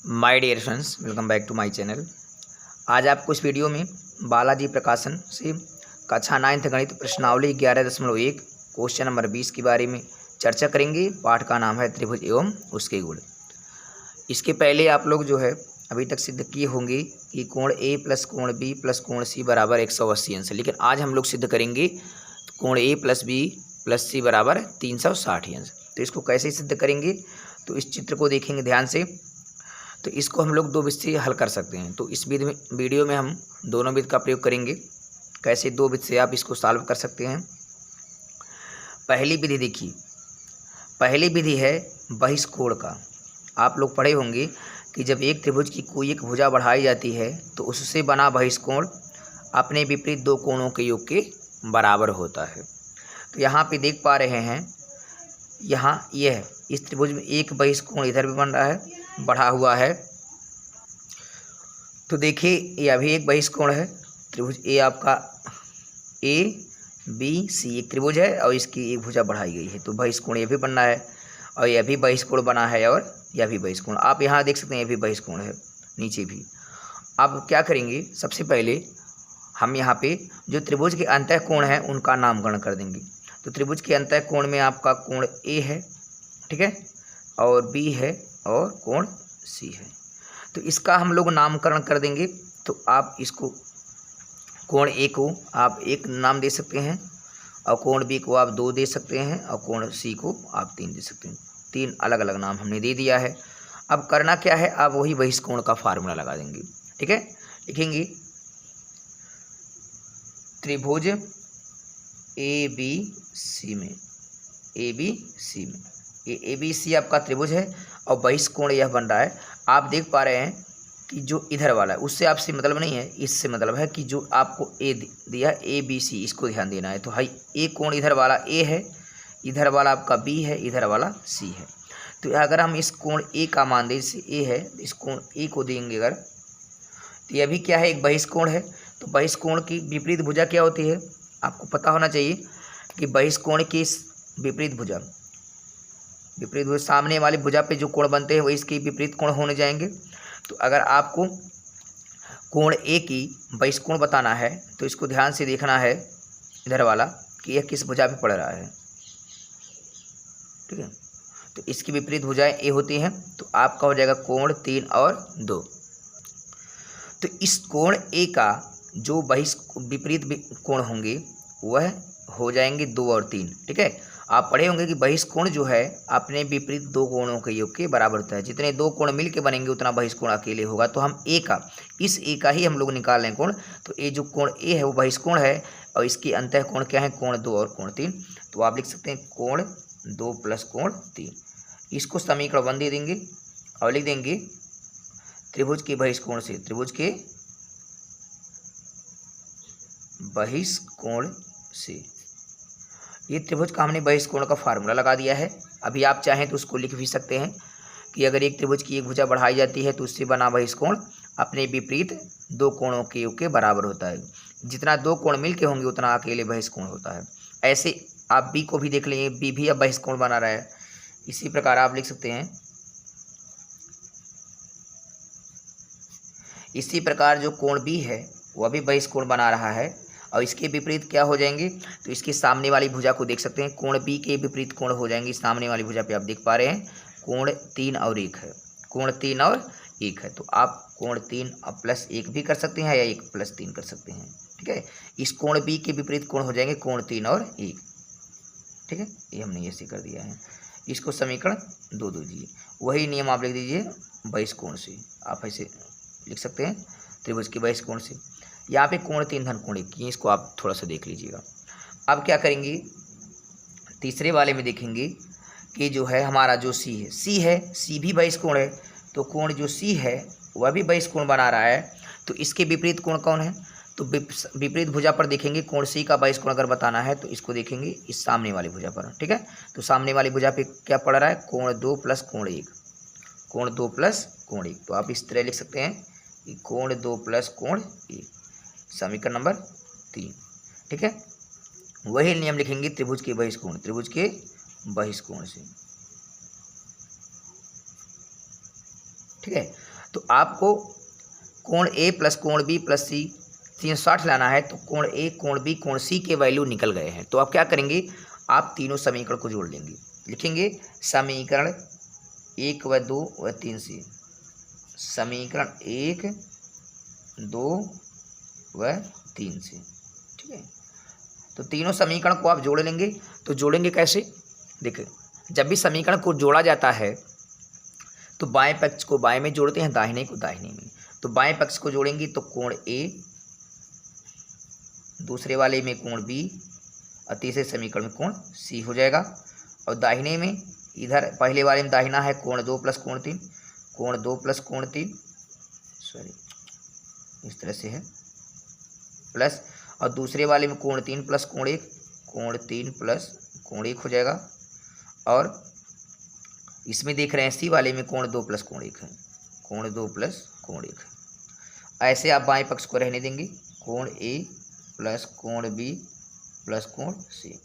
My dear friends, welcome back to my channel. आज आपको इस वीडियो में बालाजी प्रकाशन से कक्षा 9th गणित प्रश्नावली 11.1 क्वेश्चन नंबर 20 के बारे में चर्चा करेंगे। पाठ का नाम है त्रिभुज एवं उसके गुण। इसके पहले आप लोग जो है अभी तक सिद्ध किए होंगे कि कोण ए प्लस कोण बी प्लस कोण सी बराबर 180 अंश, लेकिन आज हम लोग सिद्ध करेंगे कोण ए प्लस बी प्लस सी बराबर 360 अंश। तो इसको कैसे सिद्ध करेंगे, तो इस चित्र को देखेंगे ध्यान से। तो इसको हम लोग दो विधि से हल कर सकते हैं। तो इस वीडियो में हम दोनों विधि का प्रयोग करेंगे। कैसे दो विधि से आप इसको सॉल्व कर सकते हैं। पहली विधि देखिए, पहली विधि है बहिष्कोण का। आप लोग पढ़े होंगे कि जब एक त्रिभुज की कोई एक भुजा बढ़ाई जाती है तो उससे बना बहिष्कोण अपने विपरीत दो कोणों के योग के बराबर होता है। तो यहाँ पे देख पा रहे हैं, यहाँ यह इस त्रिभुज में एक बहिष्कोण इधर भी बन रहा है, बढ़ा हुआ है। तो देखिए यह भी एक बहिष्कोण है। त्रिभुज ए आपका ए बी सी एक त्रिभुज है और इसकी एक भुजा बढ़ाई गई है, तो बहिष्कोण यह भी बनना है और यह भी बहिष्कोण बना है और यह भी बहिष्कोण। आप यहाँ देख सकते हैं यह भी बहिष्कोण है, नीचे भी। अब क्या करेंगे, सबसे पहले हम यहाँ पे जो त्रिभुज के अंतः कोण हैं उनका नामकरण कर देंगे। तो त्रिभुज के अंतः कोण में आपका कोण ए है, ठीक है, और बी है और कोण सी है। तो इसका हम लोग नामकरण कर देंगे। तो आप इसको कोण ए को आप एक नाम दे सकते हैं और कोण बी को आप 2 दे सकते हैं और कोण सी को आप 3 दे सकते हैं। 3 अलग अलग नाम हमने दे दिया है। अब करना क्या है, आप वही बहिष्कोण का फार्मूला लगा देंगे, ठीक है। लिखेंगे त्रिभुज ए बी सी में, ए बी सी में, ये ए बी सी आपका त्रिभुज है और बहिष्कोण यह बन रहा है। आप देख पा रहे हैं कि जो इधर वाला है उससे आपसे मतलब नहीं है, इससे मतलब है कि जो आपको ए दिया ए बी सी, इसको ध्यान देना है। तो हाई ए कोण इधर वाला ए है, इधर वाला आपका बी है, इधर वाला सी है। तो अगर हम इस कोण ए का मान दें, जैसे ए है, इस कोण ए को देंगे अगर, तो यह भी क्या है, एक बहिष्कोण है। तो बहिष्कोण की विपरीत भुजा क्या होती है, आपको पता होना चाहिए कि बहिष्कोण की विपरीत भुजा, सामने वाली भुजा पे जो कोण बनते हैं वो इसके विपरीत कोण होने जाएंगे। तो अगर आपको कोण ए की बहिष्कोण बताना है तो इसको ध्यान से देखना है इधर वाला कि यह किस भुजा पे पड़ रहा है, ठीक है। तो इसकी विपरीत भुजाएं ए होती हैं, तो आपका हो जाएगा कोण 3 और 2। तो इस कोण ए का जो विपरीत कोण होंगे वह हो जाएंगे 2 और 3, ठीक है। आप पढ़े होंगे कि बहिष्कोण जो है अपने विपरीत दो कोणों के योग के बराबर होता है। जितने दो कोण मिल के बनेंगे उतना बहिष्कोण अकेले होगा। तो हम ए का, इस ए का ही हम लोग निकाल लें कोण। तो ये जो कोण ए है वो बहिष्कोण है और इसके अंतः कोण क्या है, कोण 2 और कोण 3। तो आप लिख सकते हैं कोण 2 प्लस कोण 3। इसको समीकरण 1 दे देंगे और लिख देंगे त्रिभुज के बहिष्कोण से, त्रिभुज के बहिष्कोण से, ये त्रिभुज का हमने बहिष्कोण का फार्मूला लगा दिया है। अभी आप चाहें तो उसको लिख भी सकते हैं कि अगर एक त्रिभुज की एक भुजा बढ़ाई जाती है तो उससे बना बहिष्कोण अपने विपरीत दो कोणों के योग के बराबर होता है। जितना दो कोण मिल के होंगे उतना अकेले बहिष्कोण होता है। ऐसे आप बी को भी देख लेंगे, बी भी अब बहिष्कोण बना रहा है। इसी प्रकार आप लिख सकते हैं, इसी प्रकार जो कोण बी है वह भी बहिष्कोण बना रहा है और इसके विपरीत क्या हो जाएंगे, तो इसके सामने वाली भुजा को देख सकते हैं, कोण बी के विपरीत कोण हो जाएंगे। सामने वाली भुजा पे आप देख पा रहे हैं कोण 3 और 1 है, कोण 3 और 1 है। तो आप कोण 3 और प्लस 1 भी कर सकते हैं या 1 प्लस 3 कर सकते हैं, ठीक है। इस कोण बी के विपरीत कोण हो जाएंगे कोण 3 और 1, ठीक है। ये हमने ऐसे कर दिया है। इसको समीकरण 2 दीजिए, वही नियम आप लिख दीजिए बहिष्कोण से। आप ऐसे लिख सकते हैं त्रिभुज के बहिष्कोण से। यहाँ पे कोण 3 धन कोण 1, इसको आप थोड़ा सा देख लीजिएगा। अब क्या करेंगे, तीसरे वाले में देखेंगे कि जो है हमारा जो सी है, सी भी बहिष्कोण है। तो कोण जो सी है वह भी बहिष्कोण बना रहा है। तो इसके विपरीत कोण कौन है, तो विपरीत भुजा पर देखेंगे कोण सी का बहिष्कोण अगर बताना है तो इसको देखेंगे इस सामने वाली भुजा पर, ठीक है। तो सामने वाली भुजा पे क्या पड़ रहा है, कोण 2 प्लस कोण 1, कोण 2 प्लस कोण 1। तो आप इस तरह लिख सकते हैं कि कोण 2 प्लस कोण 1, समीकरण नंबर 3, ठीक है। वही नियम लिखेंगे त्रिभुज के बहिष्कोण, त्रिभुज के बहिष्कोण से। ठीक है। तो आपको कोण ए प्लस कोण बी प्लस सी 360 लाना है, तो कोण ए कोण बी कोण सी के वैल्यू निकल गए हैं। तो आप क्या करेंगे, आप तीनों समीकरण को जोड़ लेंगे, लिखेंगे समीकरण 1 व 2 व 3 से, समीकरण 1 2 व 3 से, ठीक है। तो तीनों समीकरण को आप जोड़ लेंगे। तो जोड़ेंगे कैसे, देखिए जब भी समीकरण को जोड़ा जाता है तो बाएं पक्ष को बाएं में जोड़ते हैं, दाहिने को दाहिने में। तो बाएं पक्ष को जोड़ेंगे तो कोण ए, दूसरे वाले में कोण बी और तीसरे समीकरण में कोण सी हो जाएगा। और दाहिने में, इधर पहले वाले में दाहिना है कोण 2 प्लस कोण 3, कोण 2 प्लस कोण 3, सॉरी इस तरह से है, प्लस, और दूसरे वाले में कोण 3 प्लस कोण 1, कोण 3 प्लस कोण 1 हो जाएगा। और इसमें देख रहे हैं सी वाले में कोण 2 प्लस कोण 1 है, कोण 2 प्लस कोण 1 है। ऐसे आप बाएं पक्ष को रहने देंगे, कोण ए प्लस कोण बी प्लस कोण सी।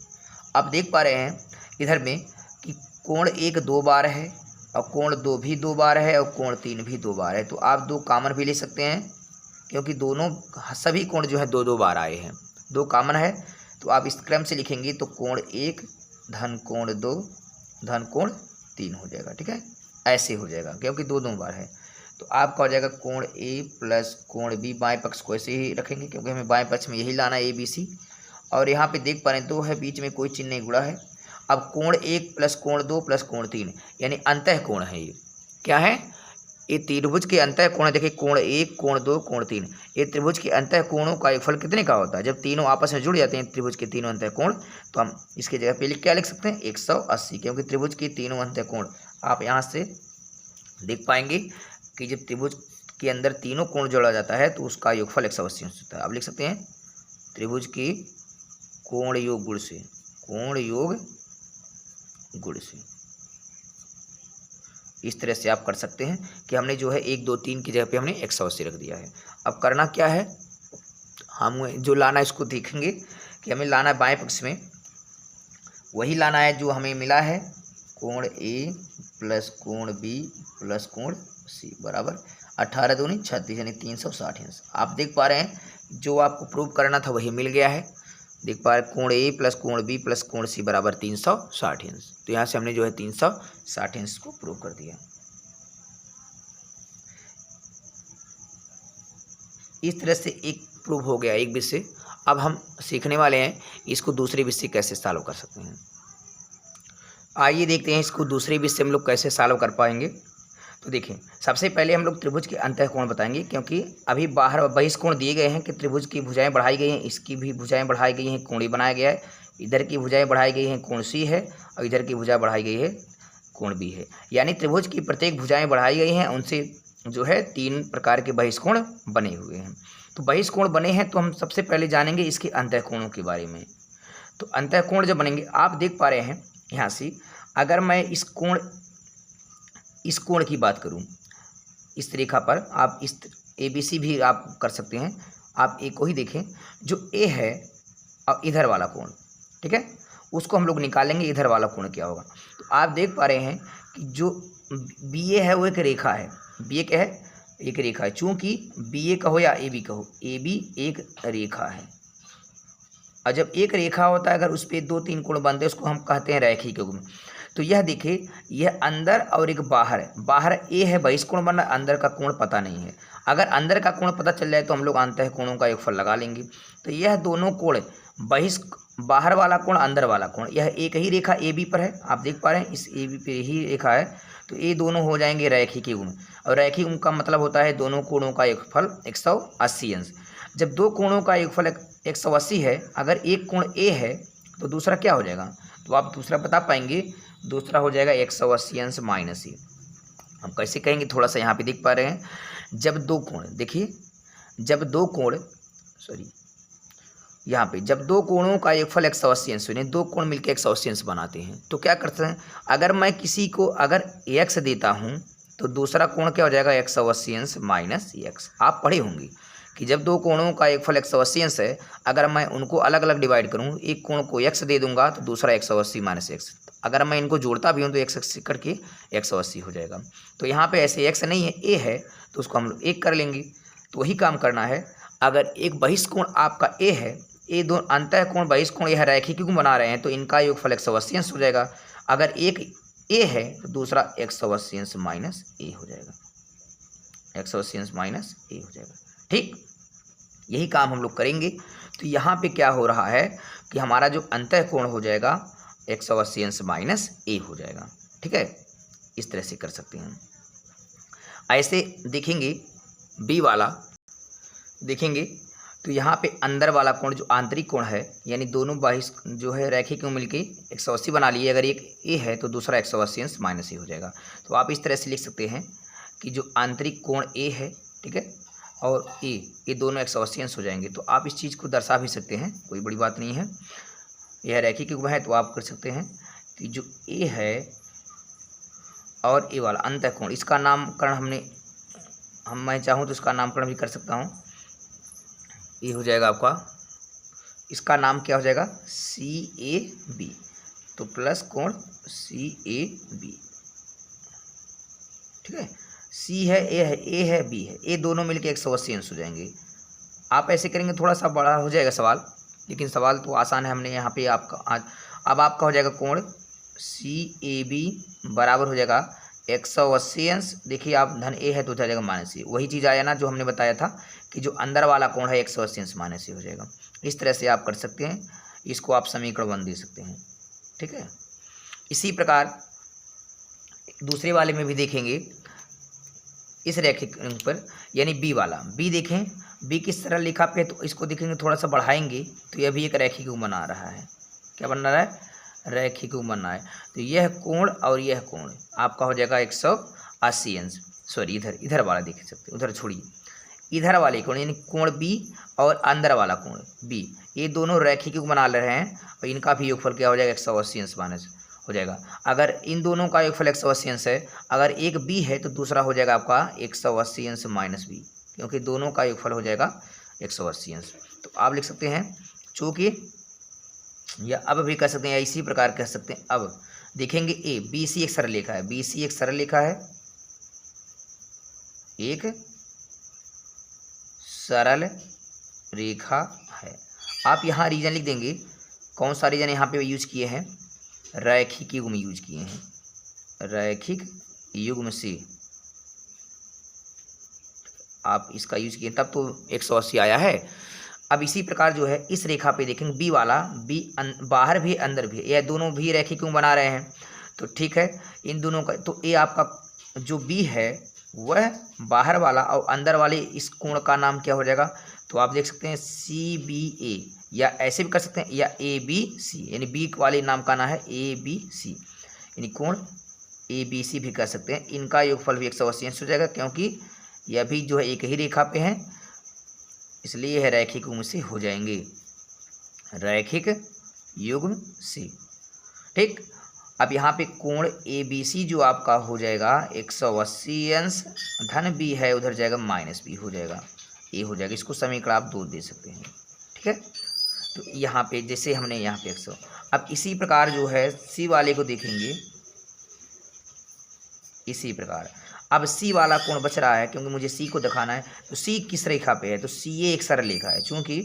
अब देख पा रहे हैं इधर में कि कोण 1 2 बार है और कोण 2 भी 2 बार है और कोण 3 भी 2 बार है। तो आप 2 कॉमन भी ले सकते हैं, क्योंकि दोनों सभी कोण जो है 2 2 बार आए हैं, 2 कॉमन है। तो आप इस क्रम से लिखेंगे तो कोण 1 धन कोण 2 धन कोण 3 हो जाएगा, ठीक है, ऐसे हो जाएगा क्योंकि 2 2 बार है। तो आपका हो जाएगा कोण ए प्लस कोण बी, बाएं पक्ष को ऐसे ही रखेंगे क्योंकि हमें बाएं पक्ष में यही लाना है, ए बी सी। और यहाँ पे देख पा रहे हैं 2 है, बीच में कोई चिन्ह नहीं जुड़ा है। अब कोण 1 प्लस कोण 2 प्लस कोण 3 यानी अंतः कोण है, ये क्या है, ये त्रिभुज के अंतः कोण है। देखिए कोण 1 कोण 2 कोण 3, ये त्रिभुज के अंतः कोणों का योगफल कितने का होता है, जब तीनों आपस में जुड़ जाते हैं त्रिभुज के तीनों अंतः कोण। तो हम इसके जगह पे क्या लिख सकते हैं, 180, क्योंकि त्रिभुज के तीनों अंतः कोण आप यहाँ से देख पाएंगे कि जब त्रिभुज के अंदर तीनों कोण जोड़ा जाता है तो उसका योगफल 180 होता है। आप लिख सकते हैं त्रिभुज के कोण योग गुण से, कोण योग गुण से। इस तरह से आप कर सकते हैं कि हमने जो है 1 2 3 की जगह पे हमने 180 रख दिया है। अब करना क्या है, हम जो लाना है इसको देखेंगे कि हमें लाना है बाएं पक्ष में वही लाना है जो हमें मिला है, कोण ए प्लस कोण बी प्लस कोण सी बराबर 18 दूनी 36 यानी 360 अंश। आप देख पा रहे हैं जो आपको प्रूव करना था वही मिल गया है। देख पा रहे कोण ए प्लस कोण बी प्लस कोण सी बराबर 360 अंश। तो यहाँ से हमने जो है 360 अंश को प्रूव कर दिया। इस तरह से एक प्रूव हो गया एक विषय। अब हम सीखने वाले हैं इसको दूसरे विषय कैसे सॉल्व कर सकते हैं। आइए देखते हैं इसको दूसरे विषय हम लोग कैसे सॉल्व कर पाएंगे। तो देखिए सबसे पहले हम लोग त्रिभुज के अंतः कोण बताएंगे, क्योंकि अभी बाहर बहिष्कोण दिए गए हैं कि त्रिभुज की भुजाएं बढ़ाई गई हैं, इसकी भी भुजाएं बढ़ाई गई हैं, कोण बनाया गया है। इधर की भुजाएं बढ़ाई गई हैं, कोण सी है, और इधर की भुजा बढ़ाई गई है, कोण बी है। यानी त्रिभुज की प्रत्येक भुजाएं बढ़ाई गई हैं, उनसे जो है 3 प्रकार के बहिष्कोण बने हुए हैं। तो बहिष्कोण बने हैं तो हम सबसे पहले जानेंगे इसके अंतः कोणों के बारे में। तो अंतः कोण जब बनेंगे, आप देख पा रहे हैं यहाँ से, अगर मैं इस कोण की बात करूं, इस रेखा पर आप इस ABC भी आप कर सकते हैं। आप ए को ही देखें, जो ए है और इधर वाला कोण, ठीक है, उसको हम लोग निकालेंगे इधर वाला कोण क्या होगा। तो आप देख पा रहे हैं कि जो BA है वो एक रेखा है। BA क्या है, एक रेखा है। चूँकि BA कहो या AB कहो, AB एक रेखा है। और जब एक रेखा होता है अगर उस पर 2 3 कोण बनते हैं उसको हम कहते हैं रैखिक युग्म। तो यह देखिए, यह अंदर और एक बाहर है। बाहर ए है, बहिष्कोण बन रहा है, अंदर का कोण पता नहीं है। अगर अंदर का कोण पता चल जाए तो हम लोग अंतः कोणों का योगफल लगा लेंगे। तो यह दोनों कोण, बाहर वाला कोण, अंदर वाला कोण, यह एक ही रेखा AB पर है। आप देख पा रहे हैं इस AB पे ही रेखा है। तो ये दोनों हो जाएंगे रैखिक युग्म। और रैखिक युग्म का मतलब होता है दोनों कोणों का योगफल 180 अंश। जब 2 कोणों का योगफल 180 है, अगर एक कोण A है तो दूसरा क्या हो जाएगा, तो आप दूसरा बता पाएंगे। दूसरा हो जाएगा 180 अंश माइनस ए। हम कैसे कहेंगे, थोड़ा सा यहाँ पे देख पा रहे हैं, जब 2 कोण, देखिए जब 2 कोण, सॉरी यहाँ पे जब 2 कोणों का योगफल 180 अंश, यानी 2 कोण मिलकर 180 अंश बनाते हैं, तो क्या करते हैं, अगर मैं किसी को अगर x देता हूँ तो दूसरा कोण क्या हो जाएगा 180 अंश माइनस x। आप पढ़े होंगे कि जब 2 कोणों का योगफल 180 अंश है, अगर मैं उनको अलग अलग डिवाइड करूँ, एक कोण को x दे दूंगा तो दूसरा 180 माइनस x। अगर मैं इनको जोड़ता भी हूँ तो 180 करके 180 हो जाएगा। तो यहाँ पे ऐसे एक्स नहीं है, ए है, तो उसको हम लोग 1 कर लेंगे। तो वही काम करना है। अगर एक बहिष्कोण आपका ए है, ए दो अंतःकोण बहिष्कोण यह रैखिक क्यों बना रहे हैं, तो इनका योगफल 180 अंश हो जाएगा। अगर एक ए है तो दूसरा 180 अंश माइनस ए हो जाएगा, 180 अंश माइनस ए हो जाएगा। ठीक, यही काम हम लोग करेंगे। तो यहाँ पे क्या हो रहा है कि हमारा जो अंतःकोण हो जाएगा 180 अंश माइनस ए हो जाएगा। ठीक है, इस तरह से कर सकते हैं। ऐसे देखेंगे बी वाला, देखेंगे तो यहाँ पे अंदर वाला कोण जो आंतरिक कोण है, यानी दोनों बाहिश जो है रैखिक क्यों मिलके 180 बना लिए। अगर एक ए है तो दूसरा 180 अंश माइनस ए हो जाएगा। तो आप इस तरह से लिख सकते हैं कि जो आंतरिक कोण ए है, ठीक है, और ए, ये दोनों 180 अंश हो जाएंगे। तो आप इस चीज़ को दर्शा भी सकते हैं, कोई बड़ी बात नहीं है। यह रैखिक युग्म है तो आप कर सकते हैं कि जो ए है और ए वाला अंतःकोण, इसका नामकरण मैं चाहूँ तो इसका नामकरण भी कर सकता हूँ। ये हो जाएगा आपका, इसका नाम क्या हो जाएगा, सी ए बी। तो प्लस कोण सी ए बी, ठीक है। सी है, ए है, ए है, बी है, ये दोनों मिलके 180 अंश हो जाएंगे। आप ऐसे करेंगे थोड़ा सा बड़ा हो जाएगा सवाल, लेकिन सवाल तो आसान है। हमने यहाँ पे आपका आज अब आपका हो जाएगा कोण सी ए बी बराबर हो जाएगा 180 अंश। देखिए आप धन ए है तो हो जाएगा माइनस ए, वही चीज़ आया ना जो हमने बताया था कि जो अंदर वाला कोण है 180 अंश माइनस ए हो जाएगा। इस तरह से आप कर सकते हैं, इसको आप समीकरण 1 दे सकते हैं। ठीक है, इसी प्रकार दूसरे वाले में भी देखेंगे इस रैखिक पर, यानी बी वाला। बी देखें, बी किस तरह लिखा पे, तो इसको देखेंगे थोड़ा सा बढ़ाएंगे तो यह भी एक रैखिक युग्म बना रहा है। क्या बन रहा है, रैखिक युग्म बन रहा है। तो यह कोण और यह कोण आपका हो जाएगा 180 अंश। सॉरी, इधर वाला देख सकते, उधर छोड़िए, इधर वाले कोण यानी कोण बी और अंदर वाला कोण बी, ये दोनों रैखिक युग्म बना ले रहे हैं और इनका भी योगफल क्या हो जाएगा 180 अंश माइनस हो जाएगा। अगर इन दोनों का योगफल 180 अंश है, अगर एक बी है तो दूसरा हो जाएगा आपका 180 अंश माइनस बी, क्योंकि दोनों का योगफल हो जाएगा 180 अंश। तो आप लिख सकते हैं चूँकि, या अब भी कह सकते हैं, या इसी प्रकार कह सकते हैं। अब देखेंगे ए बी सी एक सरल रेखा है, बी सी एक सरल रेखा है, एक सरल रेखा है। आप यहाँ रीजन लिख देंगे, कौन सा रीजन यहाँ पे यूज किए हैं, रैखिक युग्म यूज किए हैं, रैखिक युग्म से आप इसका यूज किए तब तो 180 आया है। अब इसी प्रकार जो है इस रेखा पे देखेंगे बी वाला, बी बाहर भी अंदर भी, यह दोनों भी रैखिक क्यों बना रहे हैं। तो ठीक है, इन दोनों का तो ए आपका जो बी है वह बाहर वाला और अंदर वाले इस कोण का नाम क्या हो जाएगा। तो आप देख सकते हैं सी बी ए, या ऐसे भी कर सकते हैं, या ए बी सी, यानी बी वाले नाम का नाम है ए बी सी, यानी कोण ए बी सी भी कर सकते हैं। इनका योगफल भी 180 अंश हो जाएगा, क्योंकि यह भी जो है एक ही रेखा पे है, इसलिए यह रैखिक युग्म से हो जाएंगे, रैखिक युग्म से। ठीक, अब यहाँ पे कोण ए बी सी जो आपका हो जाएगा 180 अंश, धन बी है उधर जाएगा माइनस बी हो जाएगा, ए हो जाएगा। इसको समीकरण आप 2 दे सकते हैं। ठीक है, तो यहाँ पे जैसे हमने यहाँ पे 100, अब इसी प्रकार जो है सी वाले को देखेंगे, इसी प्रकार अब सी वाला कोण बच रहा है, क्योंकि मुझे सी को दिखाना है। तो सी किस रेखा पे है, तो सी ए एक सरल रेखा है, चूंकि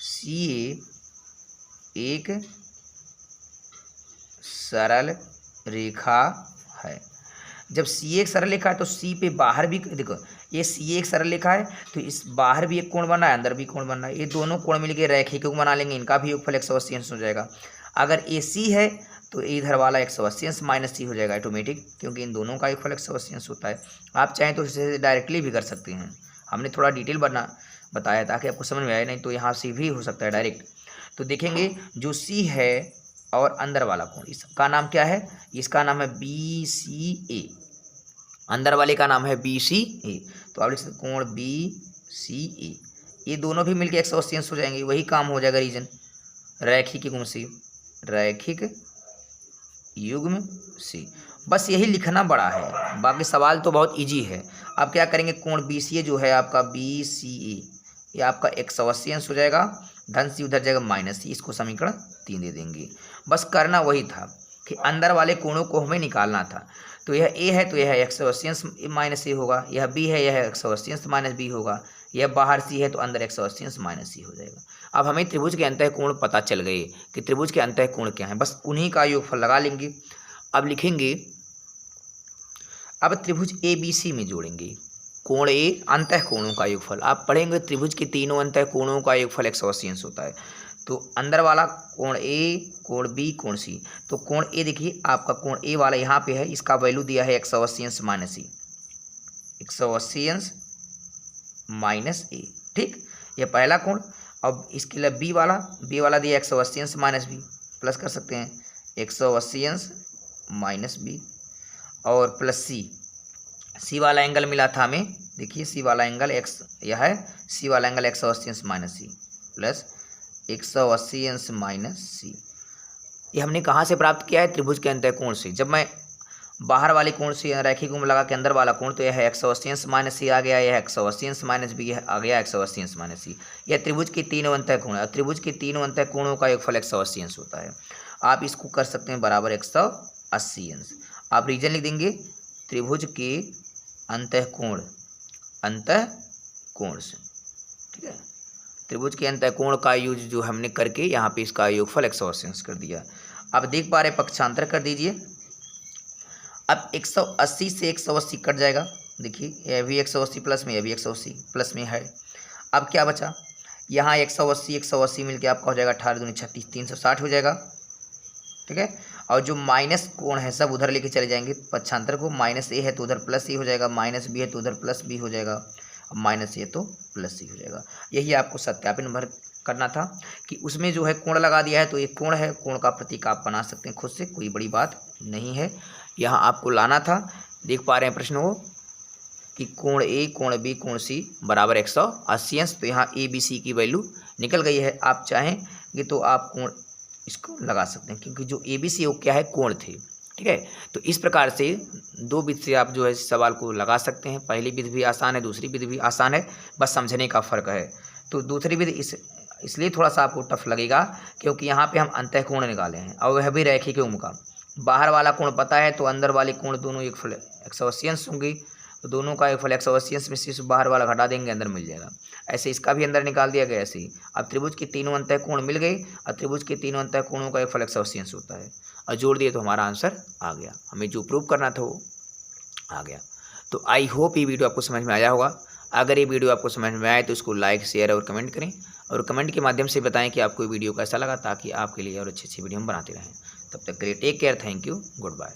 सी ए एक सरल रेखा है। जब सी एक सरल रेखा है तो सी पे बाहर भी देखो, ये सी एक सरल रेखा है तो इस बाहर भी एक कोण बन रहा है, अंदर भी कोण बन रहा है, ये दोनों कोण मिलकर रैखिक युग्म बना लेंगे, इनका भी योगफल 180 अंश हो जाएगा। अगर ए सी है तो इधर वाला 180 अंश माइनस सी हो जाएगा ऑटोमेटिक, क्योंकि इन दोनों का योगफल 180 अंश होता है। आप चाहें तो इसे डायरेक्टली भी कर सकते हैं, हमने थोड़ा डिटेल बताया ताकि आपको समझ में आए, नहीं तो यहाँ से भी हो सकता है डायरेक्ट। तो देखेंगे जो सी है और अंदर वाला कोण, इसका नाम क्या है, इसका नाम है बी सी ए, अंदर वाले का नाम है बी सी ए। तो आप लिख सकते कोण बी सी ए, ये दोनों भी मिलकर 180 अंश हो जाएंगे, वही काम हो जाएगा रीजन रैखिक युग्म से, रैखिक युग्म से। बस यही लिखना बड़ा है, बाकी सवाल तो बहुत इजी है। अब क्या करेंगे, कोण बी सी ए जो है आपका बी सी ए, ये आपका 180 अंश हो जाएगा, धन सी उधर जाएगा माइनस सी, इसको समीकरण 3 दे देंगे। बस करना वही था कि अंदर वाले कोणों को हमें निकालना था। तो यह ए है तो यह 180 माइनस ए होगा, यह बी है यह 180 माइनस बी होगा, यह बाहर सी है तो अंदर 180 माइनस सी हो जाएगा। अब हमें त्रिभुज के अंतःकोण पता चल गए कि त्रिभुज के अंतःकोण क्या है, बस उन्हीं का योगफल लगा लेंगे। अब लिखेंगे, अब त्रिभुज ए बी सी में जोड़ेंगे कोण ए अंतःकोणों का योगफल। आप पढ़ेंगे त्रिभुज के तीनों अंतःकोणों का योगफल 180 होता है। तो अंदर वाला कोण ए, कोण बी, कोण सी। तो कोण ए देखिए आपका कोण ए वाला यहाँ पे है, इसका वैल्यू दिया है 180 माइनस ए, 180 माइनस ए, ठीक, ये पहला कोण। अब इसके लिए बी वाला दिया 180 माइनस बी, प्लस कर सकते हैं 180 माइनस बी, और प्लस सी वाला एंगल मिला था हमें, देखिए सी वाला एंगल एक्स, यह है सी वाला angle 180 minus c plus 180 minus c. ये हमने कहाँ से प्राप्त किया है? त्रिभुज के अंतःकोण से। जब मैं बाहर वाले कोण से रैखिक कोण लगा के अंदर वाला कोण, तो यह है 180 माइनस सी आ गया, यह 180 माइनस बी आ गया 180 माइनस सी। यह त्रिभुज के तीनों अंतःकोण है। त्रिभुज के तीनों अंतःकोणों का योगफल 180 होता है। आप इसको कर सकते हैं बराबर 180। आप रीजन लिख देंगे, त्रिभुज के अंतःकोण से, ठीक है। त्रिभुज के अंतःकोण का यूज जो हमने करके यहाँ पे इसका योगफल 180 कर दिया। अब देख पा रहे, पक्षांतर कर दीजिए। अब 180 से 180 कट जाएगा, देखिए यह भी 180 प्लस में, यह भी 180 प्लस में है। अब क्या बचा, यहाँ 180 मिलके आपका हो जाएगा 18 दूनी 36, 360 हो जाएगा, ठीक है। और जो माइनस कोण है सब उधर लेके चले जाएंगे पक्षांतर को, माइनस ए है तो उधर प्लस ए हो जाएगा, माइनस बी है तो उधर प्लस बी हो जाएगा, माइनस ए तो प्लस सी हो जाएगा। यही आपको सत्यापन भर करना था कि उसमें जो है कोण लगा दिया है तो एक कोण है, कोण का प्रतीक आप बना सकते हैं खुद से, कोई बड़ी बात नहीं है। यहाँ आपको लाना था, देख पा रहे हैं प्रश्न वो कि कोण ए, कोण बी, कोण सी बराबर 180। तो यहाँ ए बी सी की वैल्यू निकल गई है। आप चाहेंगे तो आप कोण इसको लगा सकते हैं, क्योंकि जो ए बी सी वो क्या है, कोण थे, ठीक है। तो इस प्रकार से दो विधि से आप जो है इस सवाल को लगा सकते हैं। पहली विधि भी आसान है, दूसरी विधि भी आसान है, बस समझने का फ़र्क है। तो दूसरी विधि इसलिए थोड़ा सा आपको टफ लगेगा क्योंकि यहाँ पे हम अंतःकोण निकाले हैं और वह भी रैखिक योग्य का। बाहर वाला कोण पता है तो अंदर वाले कोण दोनों एक फल 180 होंगे, तो दोनों का एक फल 180 में से बाहर वाला घटा देंगे, अंदर मिल जाएगा। ऐसे इसका भी अंदर निकाल दिया गया। ऐसे ही अब त्रिभुज के तीनों अंतःकोण मिल गए और त्रिभुज के तीनों अंतःकोणों का एक फल 180 होता है और जोड़ दिए तो हमारा आंसर आ गया। हमें जो प्रूव करना था वो आ गया। तो आई होप ये वीडियो आपको समझ में आया होगा। अगर ये वीडियो आपको समझ में आए तो इसको लाइक, शेयर और कमेंट करें, और कमेंट के माध्यम से बताएं कि आपको वीडियो कैसा लगा, ताकि आपके लिए और अच्छी वीडियो हम बनाते रहें। तब तक के लिए take care, thank you, good bye.